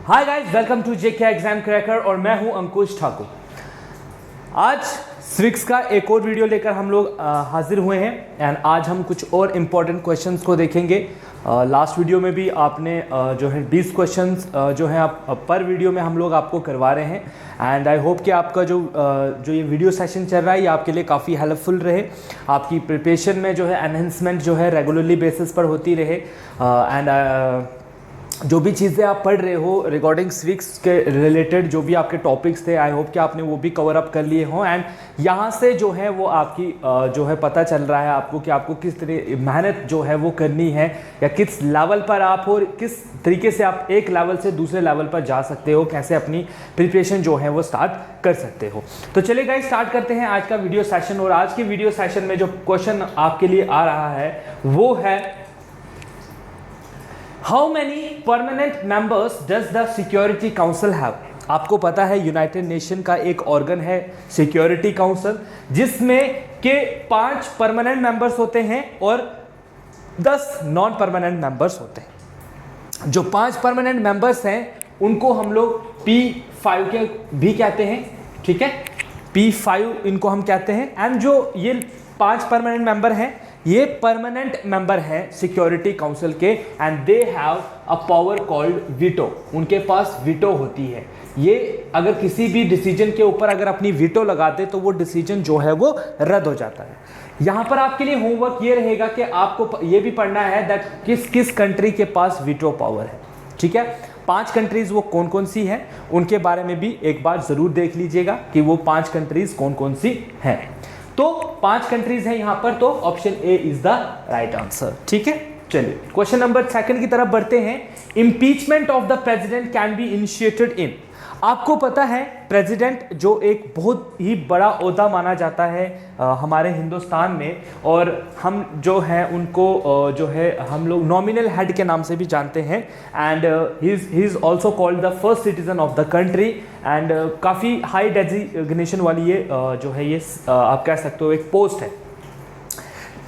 Hi guys, welcome to JK exam cracker और मैं हूं अंकुश ठाकुर। आज स्विक्स का एक और वीडियो लेकर हम लोग हाजिर हुए हैं एंड आज हम कुछ और इम्पोर्टेंट क्वेश्चंस को देखेंगे। लास्ट वीडियो में भी आपने जो है 20 क्वेश्चंस जो है आप पर वीडियो में हम लोग आपको करवा रहे हैं एंड आई होप कि आपका जो ये वीडियो सेशन चल रहा है ये आपके लिए काफ़ी हेल्पफुल रहे, आपकी प्रिपरेशन में जो है एनहेंसमेंट जो है रेगुलरली बेसिस पर होती रहे एंड जो भी चीज़ें आप पढ़ रहे हो रिगार्डिंग स्विक्स के रिलेटेड जो भी आपके टॉपिक्स थे, आई होप कि आपने वो भी कवर अप कर लिए हों एंड यहाँ से जो है वो आपकी जो है पता चल रहा है आपको कि आपको किस तरह मेहनत जो है वो करनी है या किस लेवल पर आप हो, किस तरीके से आप एक लेवल से दूसरे लेवल पर जा सकते हो, कैसे अपनी प्रिपरेशन जो है वो स्टार्ट कर सकते हो। तो चलिए गाइस स्टार्ट करते हैं आज का वीडियो सेशन। और आज के वीडियो सेशन में जो क्वेश्चन आपके लिए आ रहा है वो है How many permanent members does the Security Council have? आपको पता है यूनाइटेड नेशन का एक ऑर्गन है सिक्योरिटी काउंसिल, जिसमें के 5 परमानेंट मेंबर्स होते हैं और 10 नॉन परमानेंट मेंबर्स होते हैं। जो 5 परमानेंट मेंबर्स हैं उनको हम लोग P5 के भी कहते हैं, ठीक है, P5 इनको हम कहते हैं। एंड जो ये 5 परमानेंट मेंबर हैं ये परमानेंट मेंबर हैं सिक्योरिटी काउंसिल के and they have a power called veto. उनके पास वीटो होती है। ये अगर किसी भी डिसीजन के ऊपर अगर अपनी वीटो लगाते तो वो डिसीजन जो है वो रद्द हो जाता है। यहाँ पर आपके लिए होमवर्क ये रहेगा कि आपको ये भी पढ़ना है दैट किस किस कंट्री के पास वीटो पावर है, ठीक है। 5 कंट्रीज वो कौन कौन सी हैं उनके बारे में भी एक बार जरूर देख लीजिएगा कि वो 5 कंट्रीज कौन कौन सी हैं। तो 5 कंट्रीज हैं यहां पर, तो option A is the right answer, ठीक है। चलिए क्वेश्चन नंबर 2 की तरफ बढ़ते हैं। Impeachment of the president can be initiated in. आपको पता है प्रेसिडेंट जो एक बहुत ही बड़ा ओहदा माना जाता है हमारे हिंदुस्तान में, और हम जो है उनको जो है हम लोग नॉमिनल हेड के नाम से भी जानते हैं and he is also called the first citizen of the country and काफ़ी हाई डेजिग्नेशन वाली ये जो है ये आप कह सकते हो एक पोस्ट है।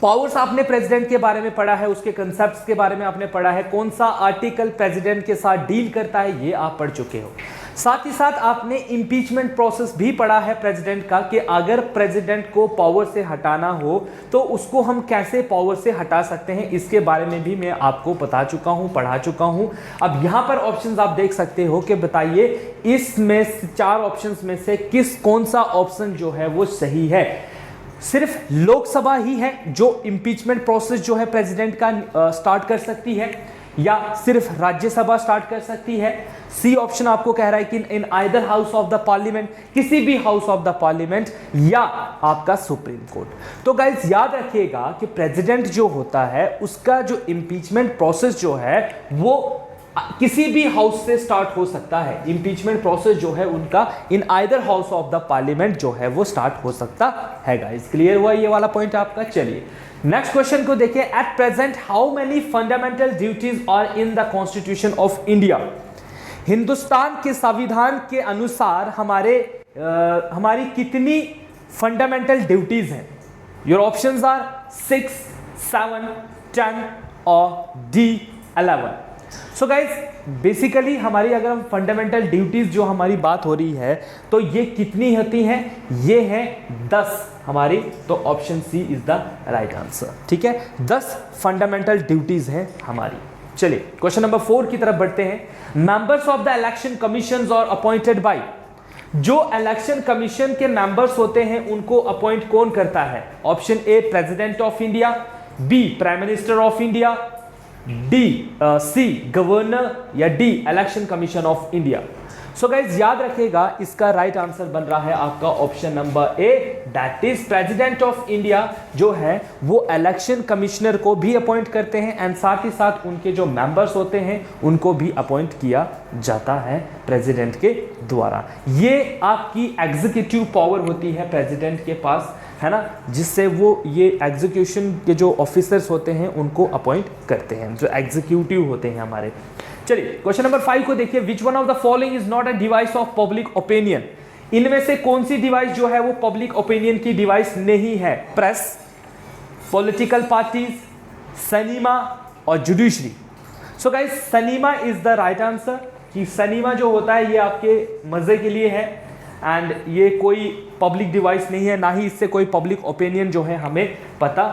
पावर्स आपने प्रेसिडेंट के बारे में पढ़ा है, उसके कंसेप्ट्स के बारे में आपने पढ़ा है, कौन सा आर्टिकल प्रेसिडेंट के साथ डील करता है ये आप पढ़ चुके हो। साथ ही साथ आपने इम्पीचमेंट प्रोसेस भी पढ़ा है प्रेसिडेंट का कि अगर प्रेसिडेंट को पावर से हटाना हो तो उसको हम कैसे पावर से हटा सकते हैं, इसके बारे में भी मैं आपको बता चुका हूं, पढ़ा चुका हूं। अब यहां पर ऑप्शंस आप देख सकते हो कि बताइए इसमें 4 ऑप्शंस में से कौन सा ऑप्शन जो है वो सही है। सिर्फ लोकसभा ही है जो इम्पीचमेंट प्रोसेस जो है प्रेसिडेंट का स्टार्ट कर सकती है, या सिर्फ राज्यसभा स्टार्ट कर सकती है। सी ऑप्शन आपको कह रहा है कि in either house of the parliament, किसी भी हाउस ऑफ द पार्लियामेंट, या आपका सुप्रीम कोर्ट। तो गाइस याद रखिएगा कि प्रेसिडेंट जो होता है उसका जो इम्पीचमेंट प्रोसेस जो है वो किसी भी हाउस से स्टार्ट हो सकता है। इंपीचमेंट प्रोसेस जो है उनका in either house of the parliament जो है वो स्टार्ट हो सकता है। गाइस क्लियर हुआ ये वाला पॉइंट आपका। चलिए नेक्स्ट क्वेश्चन को देखिए। At present how many fundamental duties are in the constitution of India. Hindustan के संविधान के अनुसार हमारी कितनी फंडामेंटल ड्यूटीज हैं? योर ऑप्शंस आर 6, 7, 10 और D 11। सो गाइज बेसिकली हमारी अगर हम फंडामेंटल ड्यूटीज जो हमारी बात हो रही है तो ये कितनी होती हैं? ये है 10 हमारी, तो option C is the right answer, ठीक है। 10 फंडामेंटल ड्यूटीज हैं हमारी। चलिए क्वेश्चन नंबर 4 की तरफ बढ़ते हैं। Members of the election commission are appointed by. जो इलेक्शन कमीशन के मेंबर्स होते हैं उनको अपॉइंट कौन करता है? Option A president of India, B prime minister of India, C governor, या D election commission of India. So guys याद रखिएगा इसका राइट आंसर बन रहा है आपका option number A, that is president of India जो है वो इलेक्शन कमिश्नर को भी अपॉइंट करते हैं एंड साथ ही साथ उनके जो मेंबर्स होते हैं उनको भी अपॉइंट किया जाता है प्रेसिडेंट के द्वारा। ये आपकी एग्जीक्यूटिव पावर होती है प्रेसिडेंट के पास, है ना, जिससे वो ये एग्जीक्यूशन के जो ऑफिसर्स होते हैं उनको अपॉइंट करते हैं, जो एग्जीक्यूटिव होते हैं हमारे। चलिए क्वेश्चन नंबर 5 को देखिए। Which one of the following is not a device of public opinion. इनमें से कौन सी डिवाइस जो है वो पब्लिक ओपिनियन की डिवाइस नहीं है? प्रेस, पॉलिटिकल पार्टीज, सिनेमा और judiciary. So guys cinema is the right answer. कि सिनेमा जो होता है ये आपके मज़े के लिए है एंड ये कोई पब्लिक डिवाइस नहीं है, ना ही इससे कोई पब्लिक ओपिनियन जो है हमें पता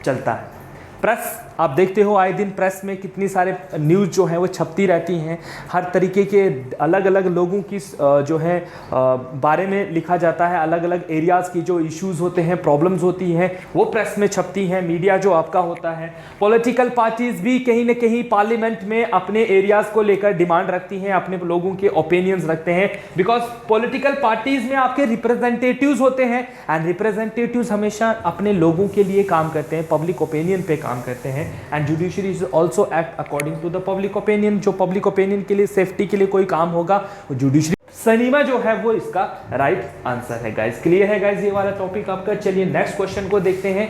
चलता है। प्रेस आप देखते हो आए दिन प्रेस में कितनी सारे न्यूज़ जो हैं वो छपती रहती हैं, हर तरीके के अलग अलग लोगों की जो है बारे में लिखा जाता है, अलग अलग एरियाज़ की जो इश्यूज़ होते हैं, प्रॉब्लम्स होती हैं, वो प्रेस में छपती हैं। मीडिया जो आपका होता है, पॉलिटिकल पार्टीज़ भी कहीं ना कहीं पार्लियामेंट में अपने एरियाज़ को लेकर डिमांड रखती हैं, अपने लोगों के ओपिनियंस रखते हैं, बिकॉज पॉलिटिकल पार्टीज़ में आपके रिप्रेजेंटेटिव्स होते हैं एंड रिप्रेजेंटेटिव्स हमेशा अपने लोगों के लिए काम करते हैं, पब्लिक ओपिनियन पे काम करते हैं and judiciary is also act according to the public opinion. जो पब्लिक ओपिनियन के लिए, सेफ्टी के लिए कोई काम होगा वो जुडिशरी, सिनेमा जो है वो इसका राइट आंसर है गाइस। क्लियर है गाइस ये वाला टॉपिक आपका। चलिए नेक्स्ट क्वेश्चन को देखते हैं।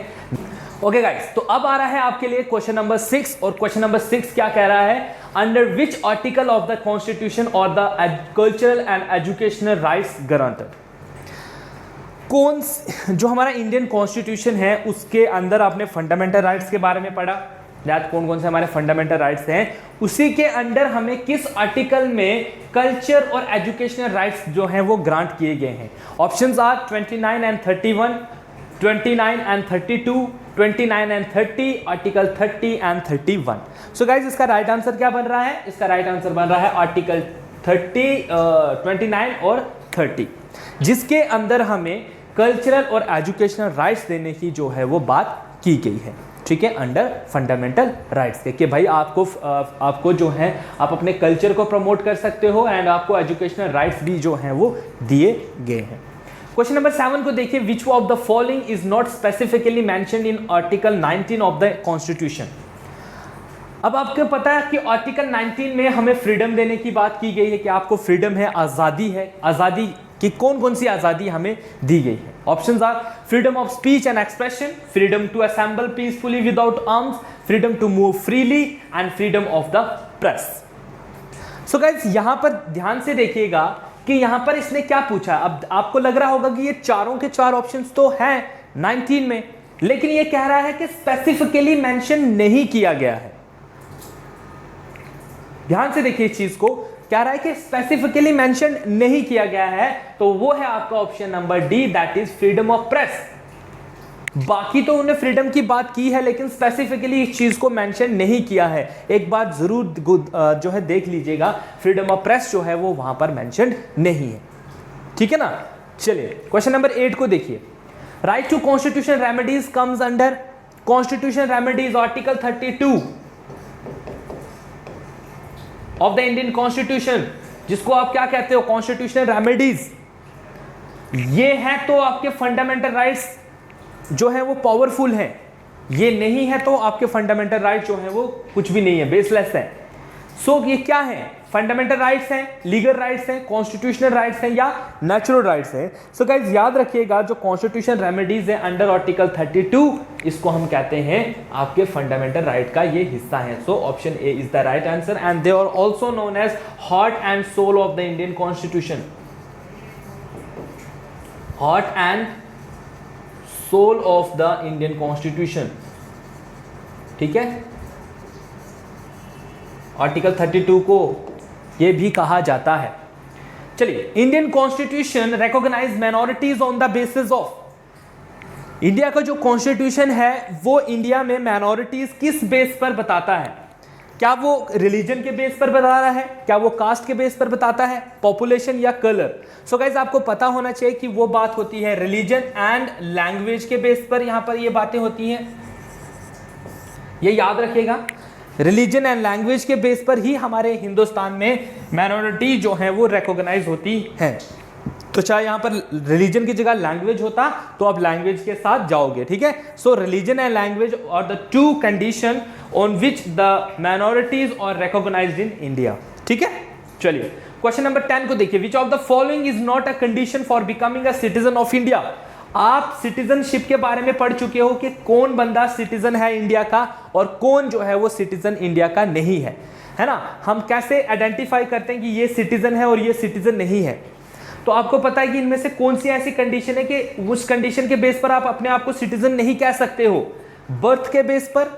ओके गाइस, तो अब आ रहा है आपके लिए क्वेश्चन नंबर 6 और क्वेश्चन नंबर 6 क्या कह रहा है, under which article of the constitution और the cultural and educational rights guaranteed. कौन जो हमारा इंडियन कॉन्स्टिट्यूशन है उसके अंदर आपने फंडामेंटल राइट्स के बारे में पढ़ा, दैट कौन कौन से हमारे फंडामेंटल राइट्स हैं, उसी के अंडर हमें किस आर्टिकल में कल्चर और एजुकेशनल राइट्स जो हैं वो ग्रांट किए गए हैं। Options are 29 and 31, 29 and 32, 29 and 30, article 30 and 31। So guys इसका राइट आंसर क्या बन रहा है, इसका राइट आंसर बन रहा है आर्टिकल 30, 29 और 30, जिसके अंदर हमें कल्चरल और एजुकेशनल राइट्स देने की जो है वो बात की गई है। ठीक है, अंडर फंडामेंटल राइट्स के, कि भाई आपको जो है आप अपने कल्चर को प्रमोट कर सकते हो एंड आपको एजुकेशनल राइट्स भी जो हैं वो दिए गए हैं। क्वेश्चन नंबर 7 को देखिए, which of the following is not specifically mentioned in article 19 of the constitution. अब आपको पता है कि आर्टिकल 19 में हमें फ्रीडम देने की बात की गई है कि आपको फ्रीडम है, आज़ादी है। आज़ादी कि कौन कौन सी आज़ादी हमें दी गई है। Options are freedom of speech and expression, freedom to assemble peacefully without arms, freedom to move freely and freedom of the press. So guys यहां पर ध्यान से देखिएगा कि यहां पर इसने क्या पूछा। अब आपको लग रहा होगा कि ये चारों के चार ऑप्शंस तो हैं 19 में, लेकिन ये कह रहा है कि स्पेसिफिकली मेंशन नहीं किया गया है। ध्यान से देखिए इस चीज को, कह रहा है कि स्पेसिफिकली मेंशन नहीं किया गया है, तो वो है आपका option number D, that is freedom of press. बाकी तो उन्होंने फ्रीडम की बात की है लेकिन स्पेसिफिकली इस चीज को मेंशन नहीं किया है। एक बात जरूर जो है देख लीजिएगा, फ्रीडम ऑफ प्रेस जो है वो वहां पर मेंशन नहीं है। ठीक है ना। चलिए क्वेश्चन नंबर 8 को देखिए, right to constitution remedies comes under constitution remedies article 32 of the Indian constitution, जिसको आप क्या कहते हो, कॉन्स्टिट्यूशनल रेमेडीज। ये है तो आपके फंडामेंटल राइट्स जो है वो पावरफुल हैं, ये नहीं है तो आपके फंडामेंटल राइट्स जो है वो कुछ भी नहीं है, बेसलेस है। सो ये क्या है, फंडामेंटल राइट्स हैं, लीगल राइट्स हैं, कॉन्स्टिट्यूशनल राइट्स हैं या नेचुरल राइट्स हैं। सो गाइस याद रखिएगा जो कॉन्स्टिट्यूशन रेमेडीज है अंडर आर्टिकल 32, इसको हम कहते हैं आपके फंडामेंटल राइट का ये हिस्सा है। So option A is the right answer and they are also known as heart and soul of the Indian constitution. Heart and soul of the Indian constitution. ठीक है, आर्टिकल 32 को ये भी कहा जाता है। चलिए, Indian constitution recognise minorities on the basis of, India का जो कॉन्स्टिट्यूशन है वो इंडिया में माइनॉरिटीज किस बेस पर बताता है। क्या वो रिलीजन के बेस पर बता रहा है, क्या वो कास्ट के बेस पर बताता है, पॉपुलेशन या कलर। सो गाइज आपको पता होना चाहिए कि वो बात होती है रिलीजन एंड लैंग्वेज के बेस पर, यहां पर ये बातें होती हैं, ये याद रखिएगा। रिलीजन एंड लैंग्वेज के बेस पर ही हमारे हिंदुस्तान में माइनॉरिटी जो है वो रिकॉग्नाइज होती है। तो चाहे यहां पर रिलीजन की जगह लैंग्वेज होता तो आप लैंग्वेज के साथ जाओगे। ठीक है, so religion and language are the two condition on which the minorities are recognised in India. ठीक है, चलिए क्वेश्चन नंबर 10 को देखिए, which of the following is not a condition for becoming a citizen of India. आप citizenship के बारे में पढ़ चुके हो कि कौन बंदा सिटीजन है इंडिया का और कौन जो है वो सिटीजन इंडिया का नहीं है, है ना। हम कैसे आइडेंटिफाई करते हैं कि ये सिटीजन है और ये सिटीजन नहीं है। तो आपको पता है कि इनमें से कौन सी ऐसी कंडीशन है कि उस कंडीशन के बेस पर आप अपने आप को सिटीजन नहीं कह सकते हो। बर्थ के बेस पर,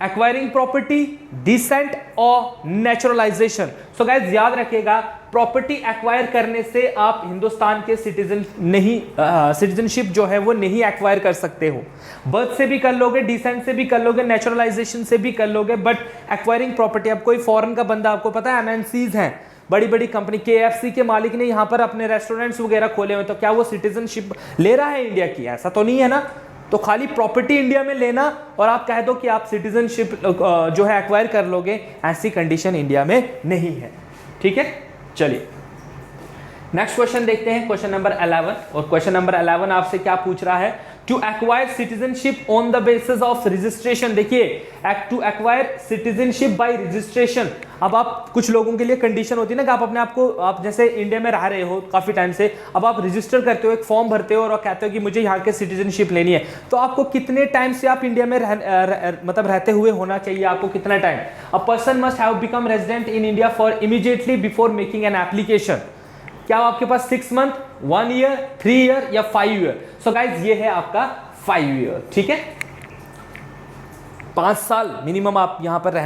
एक्वायरिंग प्रॉपर्टी, डिसेंट और नेचुरलाइजेशन। सो गाइस याद रखिएगा, प्रॉपर्टी एक्वायर करने से आप हिंदुस्तान के सिटीजनशिप जो है वो नहीं एक्वायर कर सकते हो। बर्थ से भी कर लोगे, डिसेंट से भी कर लोगे, नेचुरलाइजेशन से भी कर लोगे, बट एक्वायरिंग प्रॉपर्टी, अब कोई फॉरेन का बंदा, आपको पता है एमएनसीज हैं, बड़ी बड़ी कंपनी, केएफसी के मालिक ने यहाँ पर अपने रेस्टोरेंट्स वगैरह खोले हुए, तो क्या वो सिटीजनशिप ले रहा है इंडिया की? ऐसा तो नहीं है ना। तो खाली प्रॉपर्टी इंडिया में लेना और आप कह दो कि आप सिटीजनशिप जो है एक्वायर कर लोगे, ऐसी कंडीशन इंडिया में नहीं है। ठीक है, चलिए नेक्स्ट क्वेश्चन देखते हैं, क्वेश्चन नंबर 11। और क्वेश्चन नंबर 11 आपसे क्या पूछ रहा है? To acquire citizenship on the basis of registration. देखिए, to acquire citizenship by registration. अब आप, कुछ लोगों के लिए कंडीशन होती है ना कि आप अपने आप को, आप जैसे इंडिया में रह रहे हो काफी टाइम से, अब आप रजिस्टर करते हो, एक फॉर्म भरते हो और कहते हो कि मुझे यहाँ के सिटीजनशिप लेनी है, तो आपको कितने टाइम से आप इंडिया में मतलब रहते हुए होना चाहिए? आपको कितना time? A person must have become resident in India for immediately before making an application. क्या आपके पास 6 मंथ, 1 ईयर, 3 ईयर या 5 ईयर? सो गाइज ये है आपका 5 ईयर। ठीक है, 5 साल मिनिमम आप यहाँ पर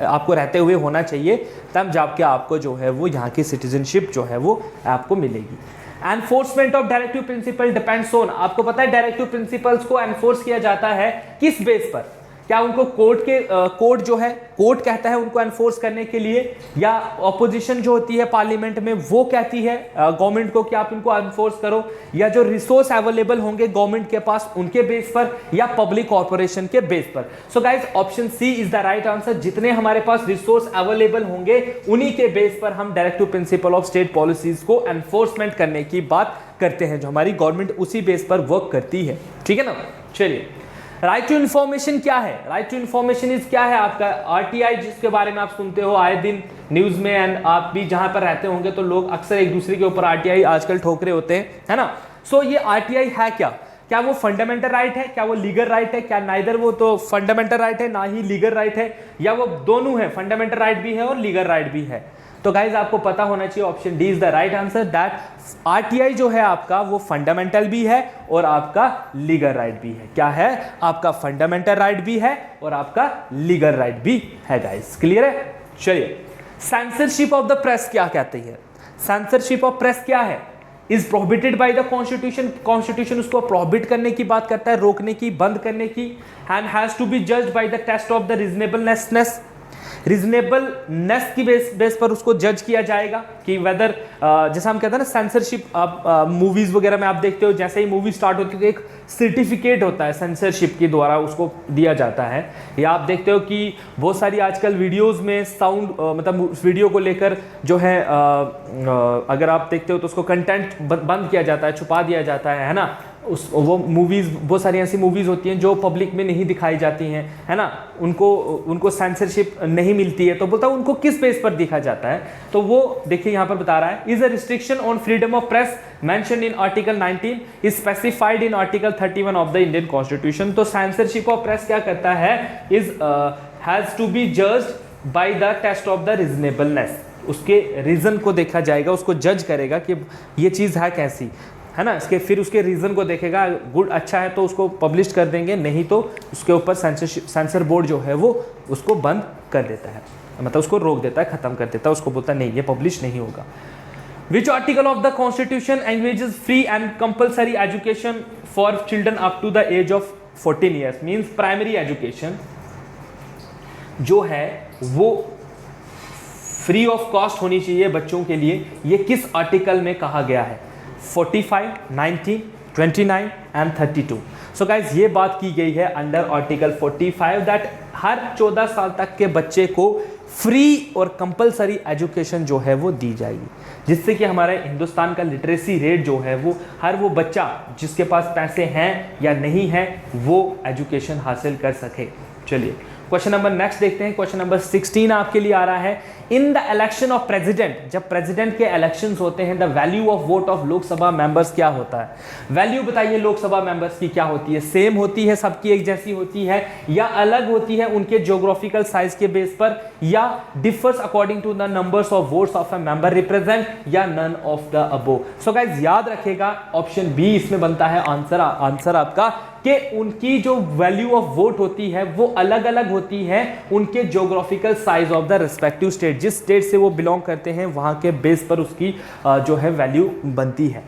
आपको रहते हुए होना चाहिए, तब जाके आपको जो है वो यहाँ की सिटीजनशिप जो है वो आपको मिलेगी। Enforcement of directive principle depends on. आपको पता है डायरेक्टिव प्रिंसिपल्स को एनफोर्स किया जाता है किस बेस पर? क्या उनको कोर्ट जो है, कोर्ट कहता है उनको एनफोर्स करने के लिए, या ऑपोजिशन जो होती है पार्लियामेंट में वो कहती है गवर्नमेंट को कि आप इनको एनफोर्स करो, या जो रिसोर्स अवेलेबल होंगे गवर्नमेंट के पास उनके बेस पर, या पब्लिक कॉर्पोरेशन के बेस पर? So guys option C is the right answer. जितने हमारे पास रिसोर्स अवेलेबल होंगे उन्हीं के बेस पर हम directive principle of state policies को एनफोर्समेंट करने की बात करते हैं, जो हमारी गवर्नमेंट उसी बेस पर वर्क करती है। ठीक है ना, चलिए राइट टू इन्फॉर्मेशन क्या है? राइट टू इन्फॉर्मेशन इज क्या है आपका? आरटीआई, जिसके बारे में आप सुनते हो आए दिन न्यूज में, एंड आप भी जहां पर रहते होंगे तो लोग अक्सर एक दूसरे के ऊपर आरटीआई आजकल ठोक रहे होते हैं, है ना। सो ये आरटीआई है क्या? क्या वो फंडामेंटल राइट है? क्या वो लीगल राइट है? क्या नाइदर वो तो फंडामेंटल राइट है ना ही लीगल राइट है, या वो दोनों है, फंडामेंटल राइट भी है और लीगल राइट भी है? तो गाइज आपको पता होना चाहिए option D is the right answer, that RTI जो है आपका वो फंडामेंटल भी है और आपका लीगल राइट भी है। क्या है? आपका फंडामेंटल राइट भी है और आपका लीगल राइट भी है। गाइज क्लियर है? चलिए, सेंसरशिप ऑफ द प्रेस क्या कहती है? सेंसरशिप ऑफ प्रेस क्या है? Is prohibited by the constitution. Constitution उसको प्रोहिबिट करने की बात करता है, रोकने की, बंद करने की। And has to be judged by the test of the reasonableness. Reasonableness की बेस पर उसको जज किया जाएगा कि वेदर, जैसा हम कहते हैं ना सेंसरशिप, आप मूवीज वगैरह में आप देखते हो, जैसे ही मूवी स्टार्ट होती है तो एक सर्टिफिकेट होता है सेंसरशिप के द्वारा उसको दिया जाता है। या आप देखते हो कि बहुत सारी आजकल वीडियोस में साउंड, मतलब वीडियो को लेकर जो है अगर आप देखते हो तो उसको कंटेंट बंद किया जाता है, छुपा दिया जाता है ना। वो मूवीज, बहुत सारी ऐसी मूवीज होती हैं जो पब्लिक में नहीं दिखाई जाती हैं, है ना, उनको सेंसरशिप नहीं मिलती है, तो बोलता हूँ उनको किस बेस पर देखा जाता है? तो वो देखिए यहाँ पर बता रहा है, is a restriction on freedom of press mentioned in article 19 is specified in article 31 of the Indian constitution. तो सेंसरशिप ऑफ प्रेस क्या करता है? Is has to be judged by the test of the reasonableness. उसके reason को देखा जाएगा, उसको जज करेगा कि ये चीज़ है कैसी, है ना। इसके फिर उसके रीज़न को देखेगा, गुड अच्छा है तो उसको पब्लिश कर देंगे, नहीं तो उसके ऊपर सेंसर बोर्ड जो है वो उसको बंद कर देता है, मतलब उसको रोक देता है, खत्म कर देता है, उसको बोलता है नहीं ये पब्लिश नहीं होगा। Which article of the constitution encourages free and compulsory education for children up to the age of 14 years? Means primary education जो है वो फ्री ऑफ कॉस्ट होनी चाहिए बच्चों के लिए। ये किस आर्टिकल में कहा गया है? 45, 19, 29 एंड 32। सो गाइज ये बात की गई है अंडर आर्टिकल 45 दैट हर 14 साल तक के बच्चे को फ्री और कंपलसरी एजुकेशन जो है वो दी जाएगी, जिससे कि हमारे हिंदुस्तान का लिटरेसी रेट जो है वो हर वो बच्चा जिसके पास पैसे हैं या नहीं है वो एजुकेशन हासिल कर सके। चलिए क्वेश्चन नंबर नेक्स्ट देखते हैं। क्वेश्चन नंबर 16 आपके लिए आ रहा है, in the election of president, जब प्रेसिडेंट के इलेक्शंस होते हैं, the value of vote of Lok Sabha members क्या होता है? वैल्यू बताइए लोकसभा मेंबर्स की क्या होती है? सेम होती है, सबकी एक जैसी होती है, या अलग होती है उनके ज्योग्राफिकल साइज के बेस पर, या differs according to the numbers of votes of a member represent, या none of the above? So guys याद रखिएगा ऑप्शन बी इसमें बनता है आंसर आपका कि उनकी जो वैल्यू ऑफ वोट होती है वो अलग अलग होती है उनके geographical size of the respective state, जिस स्टेट से वो बिलोंग करते हैं वहां के बेस पर उसकी जो है वैल्यू बनती है।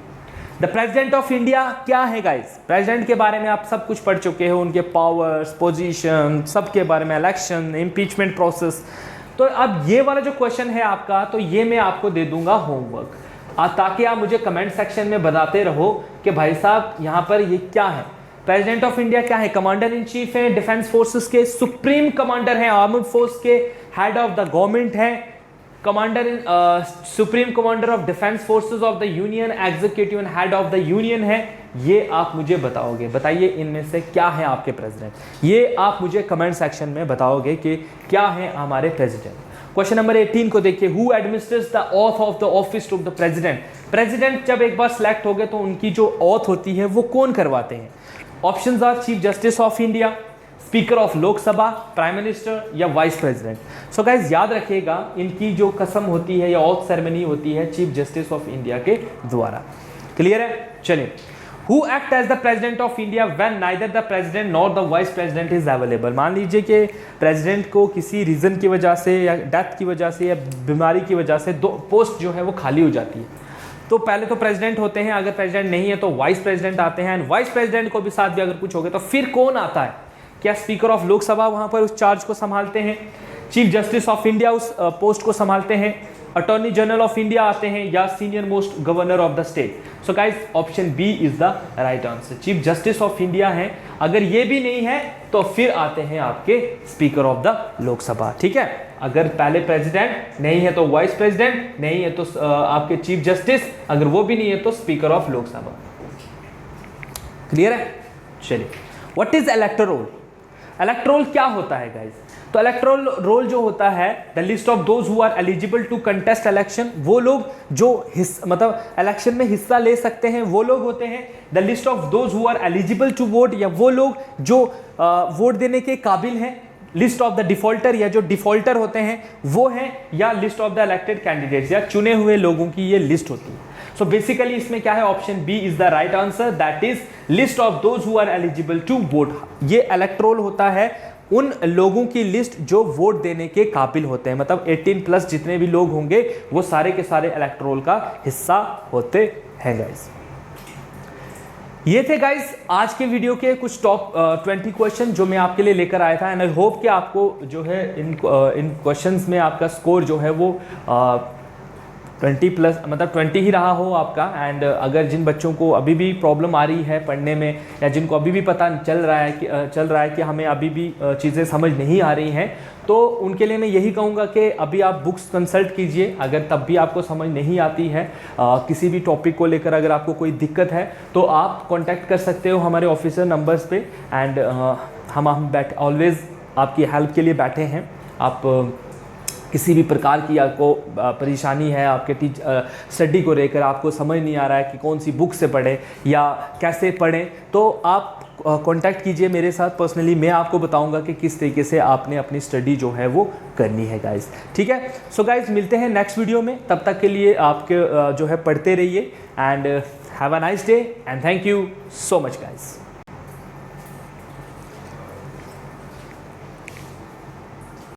द प्रेसिडेंट ऑफ इंडिया क्या है गाइस? प्रेसिडेंट के बारे में आप सब कुछ पढ़ चुके हो, उनके पावर्स, पोजीशन, सब के बारे में, इलेक्शन, इम्पीचमेंट प्रोसेस। तो अब ये वाला जो क्वेश्चन है आपका, तो ये मैं आपको दे दूंगा होमवर्क, ताकि आप मुझे कमेंट सेक्शन में बताते रहो कि भाई साहब यहाँ पर ये क्या है। प्रेसिडेंट ऑफ इंडिया क्या है? कमांडर इन चीफ है डिफेंस फोर्सेस के, सुप्रीम कमांडर है आर्म्ड फोर्स के, हेड ऑफ द गवर्नमेंट है, commander in supreme commander of defence forces of the union, executive and head of the union है। ये आप मुझे बताओगे, बताइए इनमें से क्या है आपके प्रेसिडेंट, ये आप मुझे कमेंट सेक्शन में बताओगे कि क्या है हमारे प्रेसिडेंट। क्वेश्चन नंबर 18 को देखिए, who administrates the oath of the office of the president? President जब एक बार सिलेक्ट हो गए तो उनकी जो ऑथ होती है वो कौन करवाते हैं? Options are chief justice of India, speaker of Lok Sabha, prime minister या वाइस प्रेसिडेंट। सो गाइस याद रखिएगा, इनकी जो कसम होती है या ऑथ सेरेमनी होती है चीफ जस्टिस ऑफ इंडिया के द्वारा। क्लियर है? चलिए, Who act as the president of India when neither the president nor the vice president is available? मान लीजिए कि प्रेसिडेंट को किसी रीज़न की वजह से या डेथ की वजह से या बीमारी की वजह से दो पोस्ट जो है वो खाली हो जाती है, तो पहले तो प्रेसिडेंट होते हैं, अगर प्रेसिडेंट नहीं है तो वाइस प्रेसिडेंट आते हैं, एंड वाइस प्रेसिडेंट को भी साथ भी अगर कुछ हो गया तो फिर कौन आता है? क्या स्पीकर ऑफ लोकसभा वहाँ पर उस चार्ज को संभालते हैं, चीफ जस्टिस ऑफ इंडिया उस पोस्ट को संभालते हैं, अटॉर्नी जनरल ऑफ इंडिया आते हैं, या senior most governor of the state? So guys option B is the right answer, chief justice of India है। अगर ये भी नहीं है तो फिर आते हैं आपके स्पीकर ऑफ द लोकसभा। ठीक है, अगर पहले प्रेसिडेंट नहीं है तो वाइस प्रेसिडेंट, नहीं है तो आपके चीफ जस्टिस, अगर वो भी नहीं है तो स्पीकर ऑफ लोकसभा। क्लियर है? चलिए, व्हाट इज इलेक्टोरल? इलेक्टोरल क्या होता है गाइस? तो इलेक्टोरल रोल जो होता है, the list of those who are eligible to contest election, वो लोग जो मतलब इलेक्शन में हिस्सा ले सकते हैं वो लोग होते हैं। The list of those who are eligible to vote, या वो लोग जो वोट देने के काबिल हैं। लिस्ट ऑफ द डिफॉल्टर, या जो डिफॉल्टर होते हैं वो हैं, या list of the elected candidates, या चुने हुए लोगों की ये लिस्ट होती है। सो बेसिकली इसमें क्या है? Option B is the right answer, that is list of those who are eligible to vote. ये इलेक्टोरल होता है उन लोगों की लिस्ट जो वोट देने के काबिल होते हैं, मतलब 18 प्लस जितने भी लोग होंगे वो सारे के सारे इलेक्टोरल का हिस्सा होते हैं गाइस। ये थे गाइस आज के वीडियो के कुछ टॉप 20 क्वेश्चन जो मैं आपके लिए लेकर आया था, एंड आई होप कि आपको जो है इन क्वेश्चंस में आपका स्कोर जो है वो 20 प्लस मतलब 20 ही रहा हो आपका। एंड अगर जिन बच्चों को अभी भी प्रॉब्लम आ रही है पढ़ने में, या जिनको अभी भी पता चल रहा है कि हमें अभी भी चीज़ें समझ नहीं आ रही हैं, तो उनके लिए मैं यही कहूँगा कि अभी आप बुक्स कंसल्ट कीजिए। अगर तब भी आपको समझ नहीं आती है किसी भी टॉपिक को लेकर, अगर आपको कोई दिक्कत है तो आप कांटेक्ट कर सकते हो हमारे ऑफिसर नंबर्स पे, एंड हम ऑलवेज़ आपकी हेल्प के लिए बैठे हैं। आप किसी भी प्रकार की आपको परेशानी है, आपके स्टडी को लेकर आपको समझ नहीं आ रहा है कि कौन सी बुक से पढ़ें या कैसे पढ़ें, तो आप कांटेक्ट कीजिए मेरे साथ पर्सनली। मैं आपको बताऊंगा कि किस तरीके से आपने अपनी स्टडी जो है वो करनी है गाइस। ठीक है, सो गाइस मिलते हैं नेक्स्ट वीडियो में, तब तक के लिए आपके जो है पढ़ते रहिए, and have a nice day and thank you so much guys.